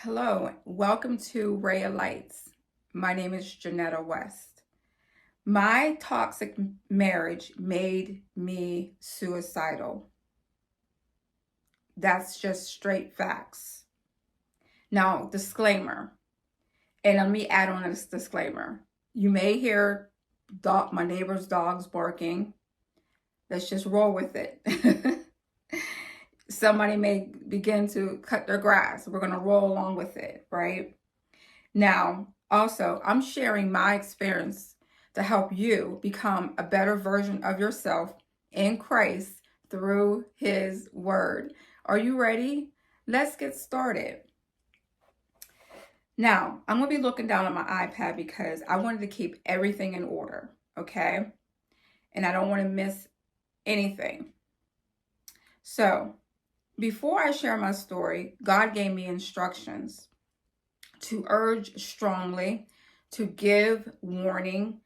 Hello, welcome to Ray of Lights. My name is Janetta West. My toxic marriage made me suicidal. That's just straight facts. Now, disclaimer, and let me add on this disclaimer. You may hear my neighbor's dogs barking. Let's just roll with it. Somebody may begin to cut their grass. We're going to roll along with it, right? Now, also, I'm sharing my experience to help you become a better version of yourself in Christ through His Word. Are you ready? Let's get started. Now, I'm going to be looking down at my iPad because I wanted to keep everything in order, okay? And I don't want to miss anything. So, before I share my story, God gave me instructions to urge strongly, to give warning,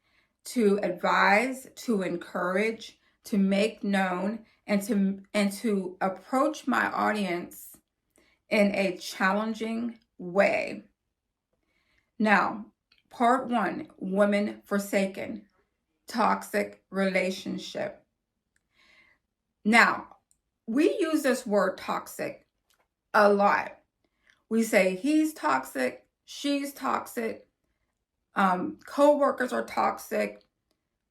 to advise, to encourage, to make known, and to approach my audience in a challenging way. Now, part 1, women forsaken, toxic relationship. Now, we use this word toxic a lot. We say he's toxic, she's toxic, co-workers are toxic.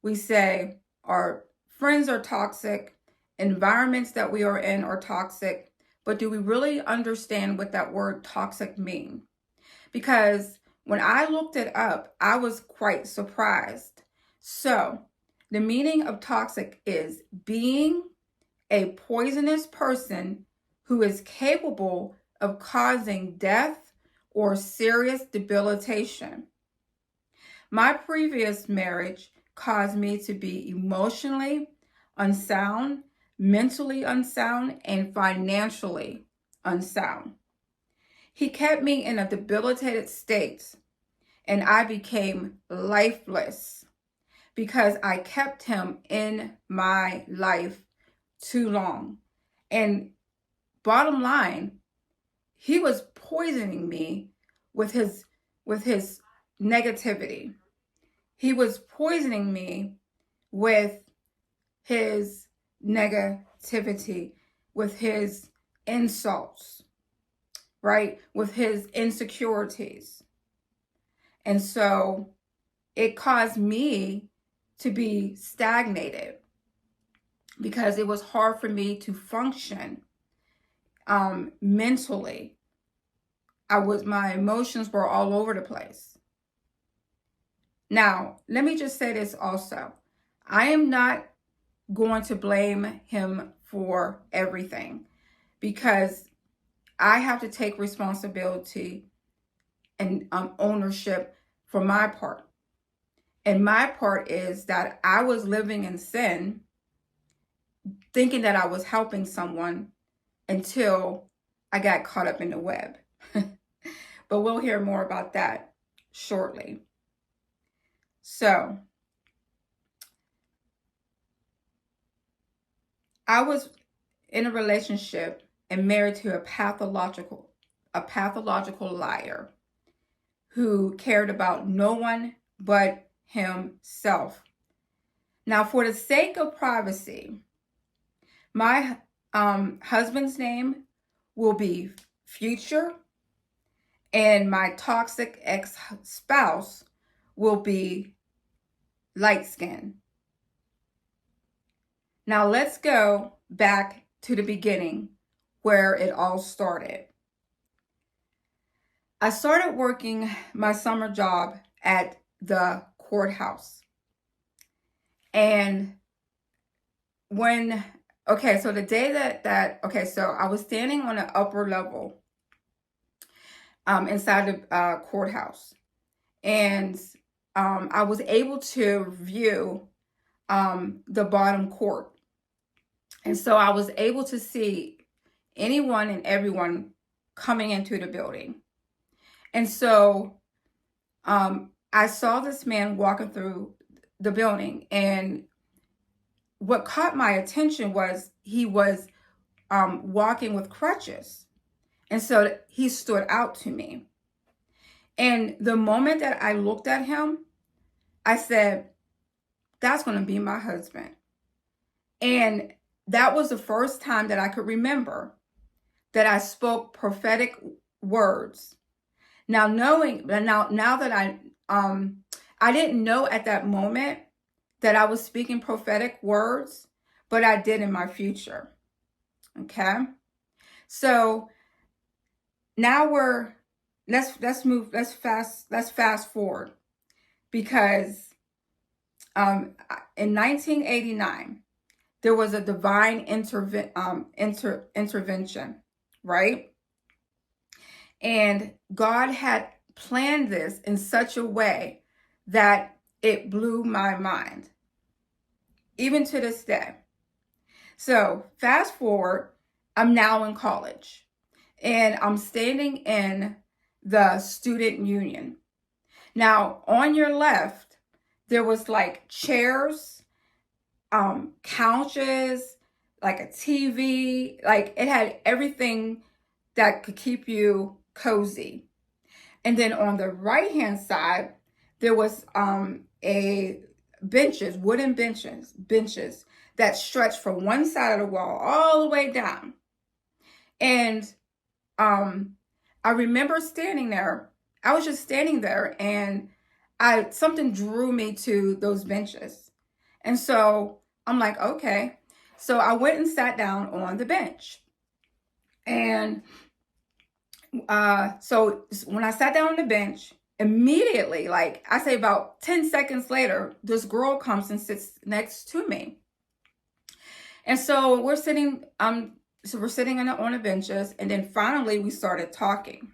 We say our friends are toxic, environments that we are in are toxic. But do we really understand what that word toxic means? Because when I looked it up, I was quite surprised. So the meaning of toxic is being a poisonous person who is capable of causing death or serious debilitation. My previous marriage caused me to be emotionally unsound, mentally unsound, and financially unsound. He kept me in a debilitated state, and I became lifeless because I kept him in my life too long. And bottom line, he was poisoning me with his negativity. He was poisoning me with his negativity, with his insults, right? With his insecurities. And so it caused me to be stagnated because it was hard for me to function mentally. My emotions were all over the place. Now, let me just say this also. I am not going to blame him for everything because I have to take responsibility and ownership for my part. And my part is that I was living in sin, thinking that I was helping someone until I got caught up in the web. But we'll hear more about that shortly. So, I was in a relationship and married to a pathological liar who cared about no one but himself. Now, for the sake of privacy, my husband's name will be Future, and my toxic ex-spouse will be Light Skin. Now let's go back to the beginning where it all started. I started working my summer job at the courthouse. And so the day so I was standing on an upper level inside the courthouse. And I was able to view the bottom court. And so I was able to see anyone and everyone coming into the building. And so I saw this man walking through the building, and what caught my attention was he was walking with crutches. And so he stood out to me. And the moment that I looked at him, I said, that's going to be my husband. And that was the first time that I could remember that I spoke prophetic words. Now that I didn't know at that moment that I was speaking prophetic words, but I did in my future. Okay? So now let's fast forward, because in 1989 there was a divine intervention, right? And God had planned this in such a way that it blew my mind, even to this day. So fast forward, I'm now in college, and I'm standing in the student union. Now, on your left, there was like chairs, couches, like a TV, like it had everything that could keep you cozy. And then on the right hand side, there was a wooden benches that stretched from one side of the wall all the way down. And I remember standing there. I was just standing there, and something drew me to those benches. And so I'm like, okay. So I went and sat down on the bench. And so when I sat down on the bench, immediately, like I say about 10 seconds later, this girl comes and sits next to me. And so we're sitting on the benches, and then finally we started talking.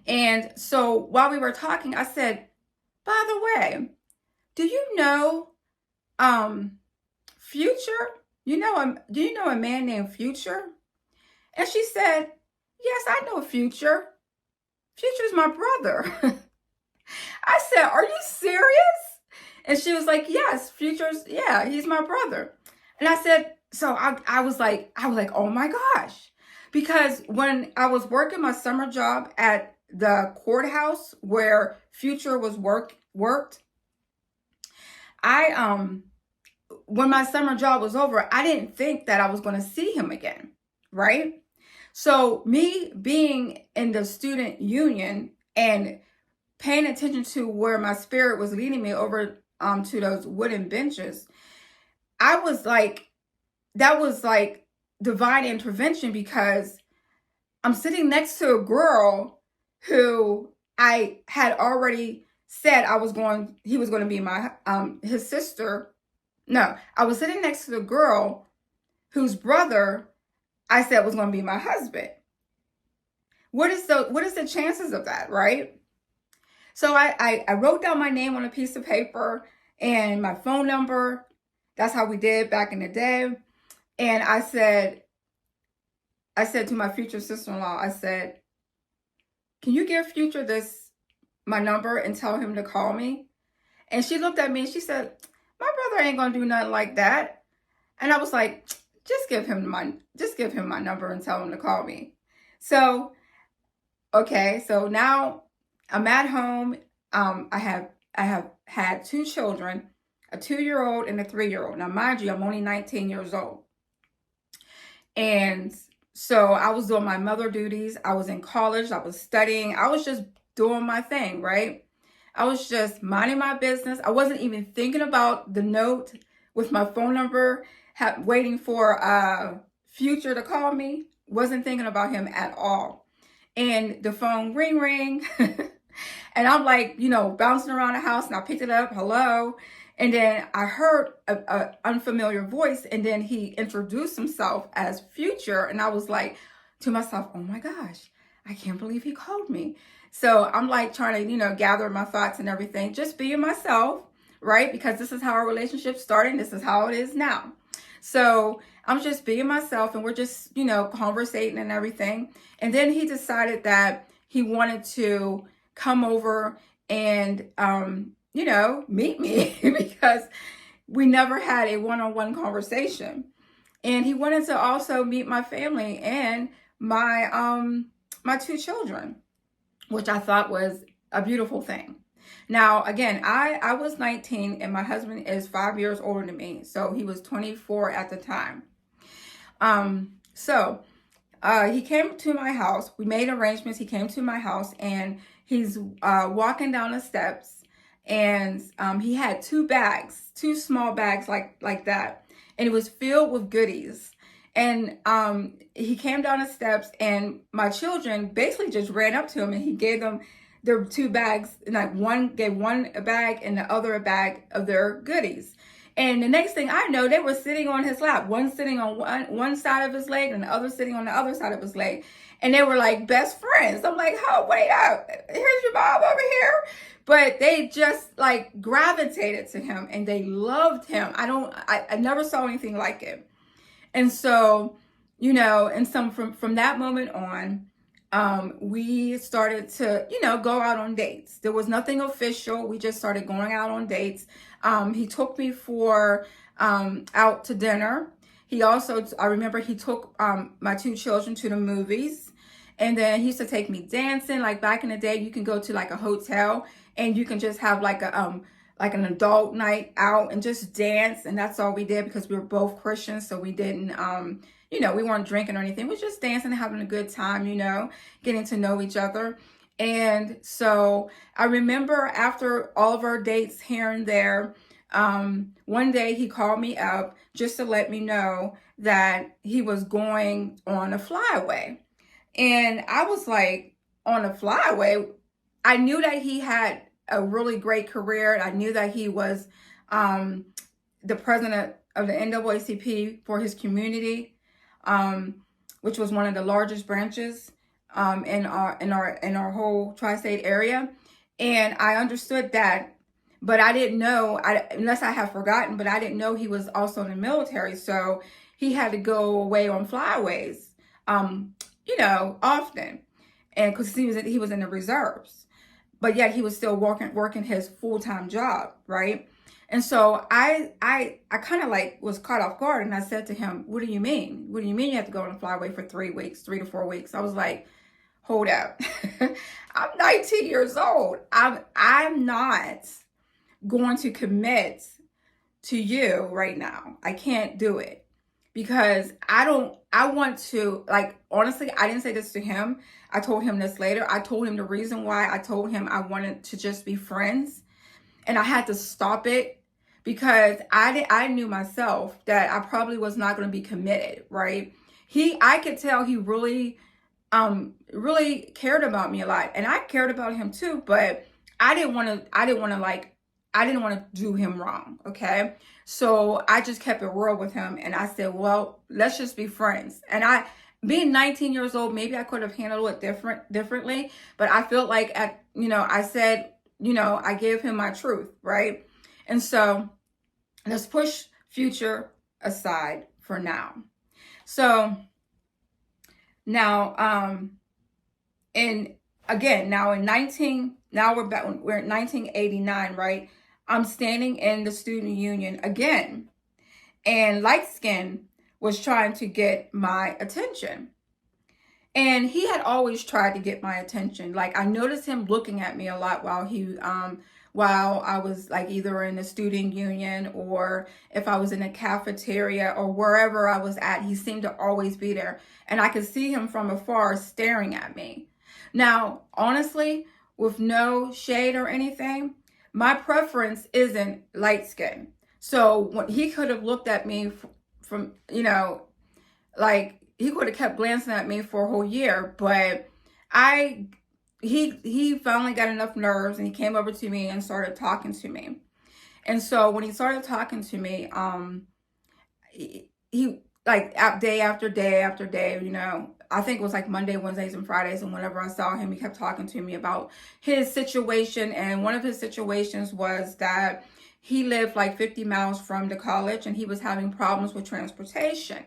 And so while we were talking, I said, by the way, do you know Future? Do you know a man named Future? And she said, yes, I know Future. Future's my brother. I said, are you serious? And she was like, yes, he's my brother. And I said, so I was like, oh my gosh. Because when I was working my summer job at the courthouse where Future was worked, when my summer job was over, I didn't think that I was going to see him again, right? So me being in the student union and paying attention to where my spirit was leading me over to those wooden benches, I was like, that was like divine intervention, because I'm sitting next to a girl who I had already said he was going to be my his sister. No, I was sitting next to the girl whose brother I said was going to be my husband. What is the chances of that, right? So I wrote down my name on a piece of paper and my phone number. That's how we did back in the day. And I said to my future sister-in-law, I said, can you give Future my number and tell him to call me? And she looked at me and she said, my brother ain't gonna do nothing like that. And I was like, just give him my number and tell him to call me. So, okay, so now I'm at home. I have had two children, a 2-year-old and a 3-year-old. Now, mind you, I'm only 19 years old. And so I was doing my mother duties. I was in college. I was studying. I was just doing my thing, right? I was just minding my business. I wasn't even thinking about the note with my phone number, waiting for Future to call me. Wasn't thinking about him at all. And the phone ring. And I'm like, bouncing around the house, and I picked it up. Hello. And then I heard an unfamiliar voice, and then he introduced himself as Future. And I was like to myself, oh my gosh, I can't believe he called me. So I'm like trying to, gather my thoughts and everything, just being myself, right? Because this is how our relationship started. This is how it is now. So I'm just being myself, and we're just, conversating and everything. And then he decided that he wanted to come over and, meet me because we never had a one-on-one conversation. And he wanted to also meet my family and my two children, which I thought was a beautiful thing. Now, again, I was 19 and my husband is 5 years older than me. So he was 24 at the time. So he came to my house. We made arrangements. He came to my house and he's walking down the steps, and he had two bags, two small bags like that, and it was filled with goodies. And he came down the steps, and my children basically just ran up to him, and he gave them their two bags, and like one gave one a bag and the other a bag of their goodies. And the next thing I know, they were sitting on his lap, one sitting on one side of his leg and the other sitting on the other side of his leg. And they were like best friends. I'm like, oh, wait up. Here's your mom over here. But they just like gravitated to him and they loved him. I never saw anything like it. And so, and from that moment on, we started to, go out on dates. There was nothing official. We just started going out on dates. He took me for out to dinner. I remember he took my two children to the movies. And then he used to take me dancing. Like back in the day, you can go to like a hotel and you can just have like an adult night out and just dance. And that's all we did because we were both Christians. So we didn't, we weren't drinking or anything. We were just dancing and having a good time, getting to know each other. And so I remember after all of our dates here and there, one day he called me up just to let me know that he was going on a flyaway. And I was like, on a flyaway? I knew that he had a really great career. I knew that he was the president of the NAACP for his community, which was one of the largest branches in our whole tri-state area. And I understood that, but I didn't know, unless I have forgotten, but I didn't know he was also in the military. So he had to go away on flyaways, often, and because he was in the reserves, but yet he was still working his full-time job, right? And so I kind of like was caught off guard, and I said to him, "What do you mean? What do you mean you have to go on a flyaway for 3 weeks, 3 to 4 weeks?" I was like, "Hold up, I'm 19 years old. I'm not going to commit to you right now. I can't do it because I want to, like, honestly, I didn't say this to him. I told him this later. I told him the reason why. I told him I wanted to just be friends, and I had to stop it because I knew myself that I probably was not going to be committed, right? I could tell he really cared about me a lot, and I cared about him too, but I didn't want to do him wrong, okay? So I just kept it real with him, and I said, well, let's just be friends. And being 19 years old, maybe I could have handled it differently, but I felt like I said, I gave him my truth, right? And so let's push future aside for now. So now, we're in 1989, right? I'm standing in the student union again, and light skin was trying to get my attention. And he had always tried to get my attention. Like, I noticed him looking at me a lot while I was like either in the student union or if I was in a cafeteria or wherever I was at. He seemed to always be there, and I could see him from afar staring at me. Now, honestly, with no shade or anything, my preference isn't light skin. So when he could have looked at me from, like, he could have kept glancing at me for a whole year, but he finally got enough nerves, and he came over to me and started talking to me. And so when he started talking to me, he like day after day after day, I think it was like Monday, Wednesdays, and Fridays. And whenever I saw him, he kept talking to me about his situation. And one of his situations was that he lived like 50 miles from the college, and he was having problems with transportation.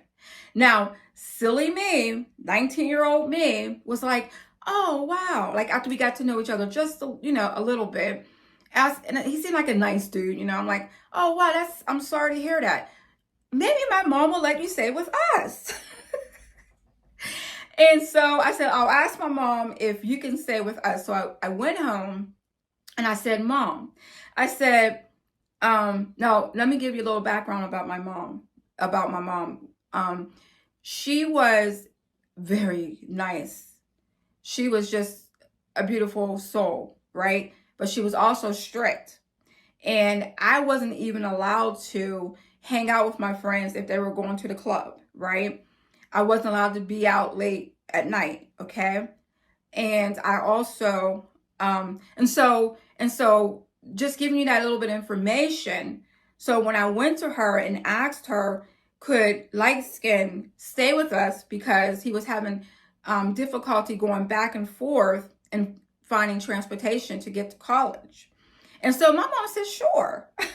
Now, silly me, 19-year-old me, was like, oh, wow. Like, after we got to know each other just, a little bit, and he seemed like a nice dude, I'm like, oh, wow, I'm sorry to hear that. Maybe my mom will let you stay with us. And so I said, I'll ask my mom if you can stay with us. So I went home and I said, Mom, I said, no, let me give you a little background about my mom, she was very nice. She was just a beautiful soul, right? But she was also strict. And I wasn't even allowed to hang out with my friends if they were going to the club, right? I wasn't allowed to be out late at night, okay? And I also, and so just giving you that little bit of information. So when I went to her and asked her, could light skin stay with us because he was having difficulty going back and forth and finding transportation to get to college. And so my mom said, sure. And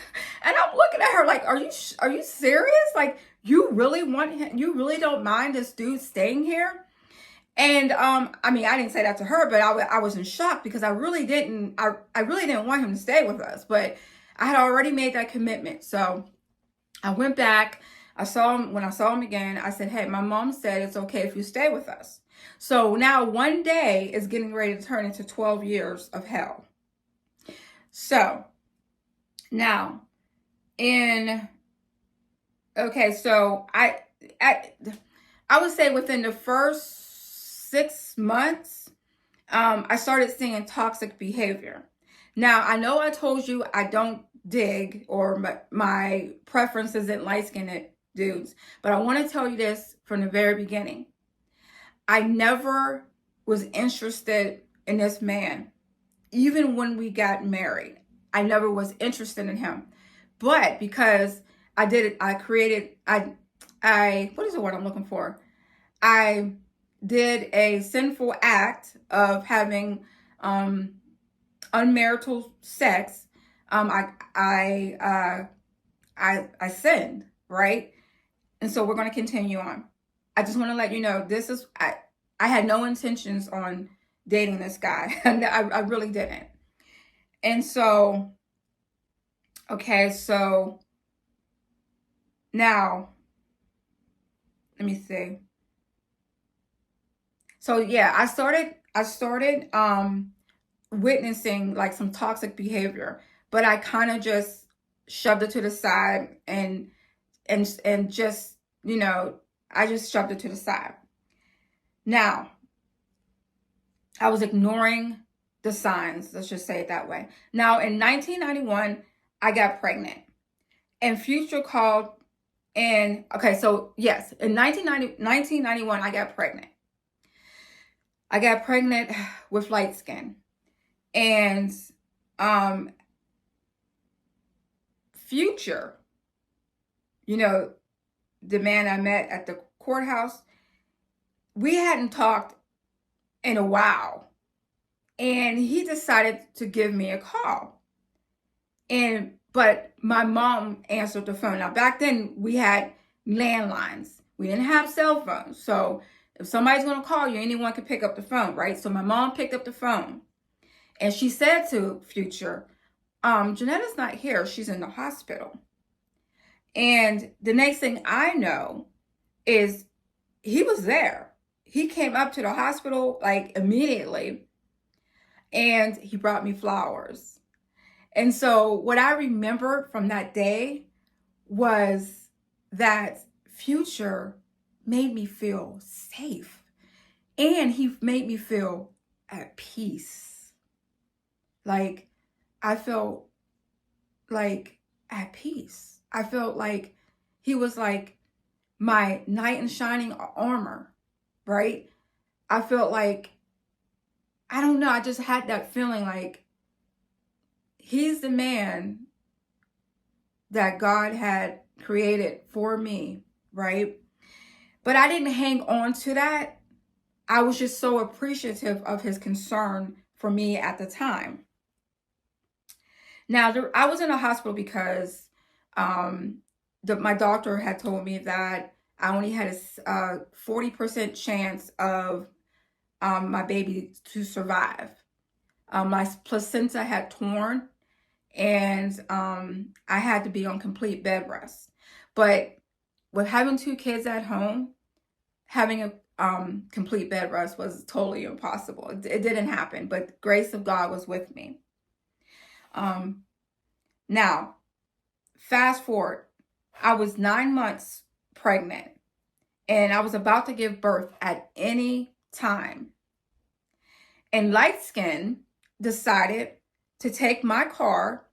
I'm looking at her like, are you serious? Like, you really want him? You really don't mind this dude staying here? And I mean, I didn't say that to her, but I was in shock because I really didn't want him to stay with us, but I had already made that commitment. So I went back. I saw him when I saw him again. I said, hey, my mom said it's okay if you stay with us. So now one day is getting ready to turn into 12 years of hell. So now so I would say within the first 6 months, I started seeing toxic behavior. Now, I know I told you I don't dig, or my preference isn't light-skinned dudes, but I want to tell you this from the very beginning. I never was interested in this man. Even when we got married, I never was interested in him. But because I did it, what is the word I'm looking for? I did a sinful act of having unmarital sex. I sinned, right? And so we're going to continue on. I just want to let you know, I had no intentions on dating this guy. I really didn't. And so, okay, so now, let me see. So yeah, I started witnessing like some toxic behavior, but I kind of just shoved it to the side and just, I just shoved it to the side. Now, I was ignoring the signs, let's just say it that way. Now, in 1991, I got pregnant. And Future called in, okay, so yes, in 1991, I got pregnant. I got pregnant with light skin. And Future, the man I met at the courthouse, we hadn't talked in a while. And he decided to give me a call. But my mom answered the phone. Now, back then, we had landlines. We didn't have cell phones. So if somebody's going to call you, anyone can pick up the phone, right? So my mom picked up the phone. And she said to Future, Janetta's not here. She's in the hospital. And the next thing I know is he was there. He came up to the hospital like immediately. And he brought me flowers. And so what I remembered from that day was that Future made me feel safe. And he made me feel at peace. Like, I felt like at peace. I felt like he was like my knight in shining armor, right? I felt like, I don't know, I just had that feeling like he's the man that God had created for me, right? But I didn't hang on to that. I was just so appreciative of his concern for me at the time. Now, I was in a hospital because my doctor had told me that I only had a 40% chance of my baby to survive. My placenta had torn, and I had to be on complete bed rest. But with having 2 kids at home, having complete bed rest was totally impossible. It didn't happen, but the grace of God was with me. Now, fast forward, I was 9 months pregnant and I was about to give birth at any time. And Light Skin decided to take my car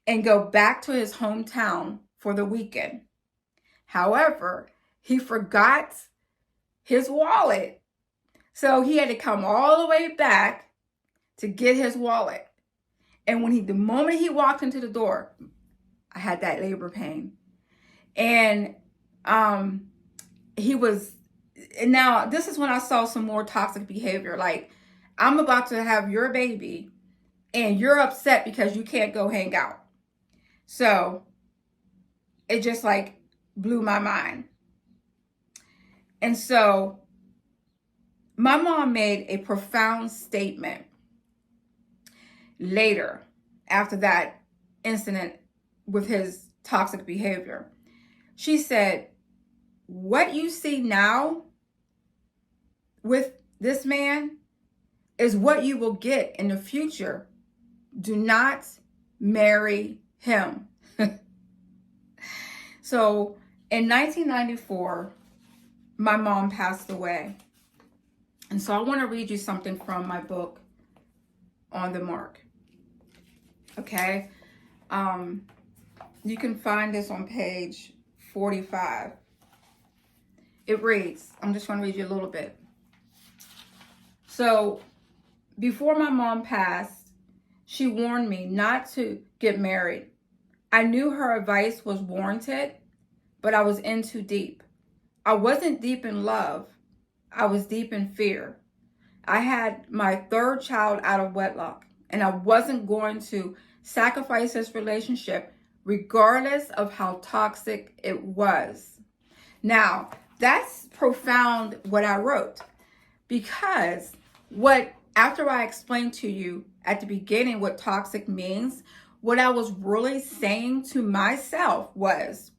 and go back to his hometown for the weekend. However, he forgot his wallet. So he had to come all the way back to get his wallet. And the moment he walked into the door, I had that labor pain. And now this is when I saw some more toxic behavior. Like, I'm about to have your baby and you're upset because you can't go hang out. So it just like blew my mind. And so my mom made a profound statement later after that incident with his toxic behavior. She said, what you see now with this man is what you will get in the future. Do not marry him. So in 1994, my mom passed away. And so I want to read you something from my book, On the Mark. Okay? You can find this on page 45. It reads, I'm just going to read you a little bit. So, before my mom passed, she warned me not to get married. I knew her advice was warranted, but I was in too deep. I wasn't deep in love. I was deep in fear. I had my third child out of wedlock, and I wasn't going to sacrifice this relationship regardless of how toxic it was. Now, that's profound what I wrote, because after I explained to you at the beginning what toxic means, what I was really saying to myself was,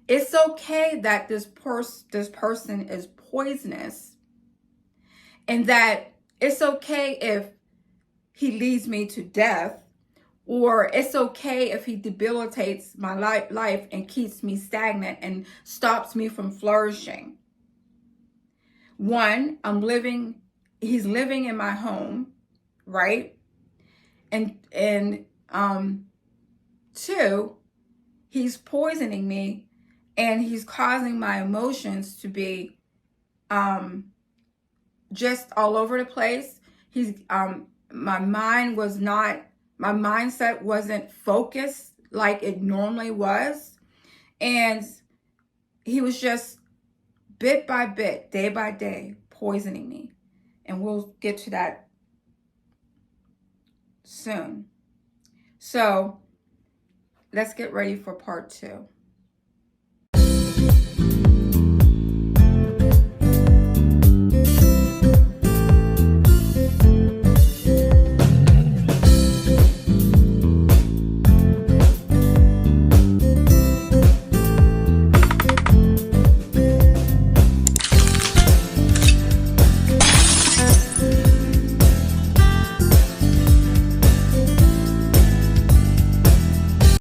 it's okay that this person is poisonous, and that it's okay if he leads me to death, or it's okay if he debilitates my life and keeps me stagnant and stops me from flourishing. One, he's living in my home, right? And two, he's poisoning me and he's causing my emotions to be just all over the place. My mindset wasn't focused like it normally was. And he was just bit by bit, day by day, poisoning me. And we'll get to that soon. So let's get ready for part 2.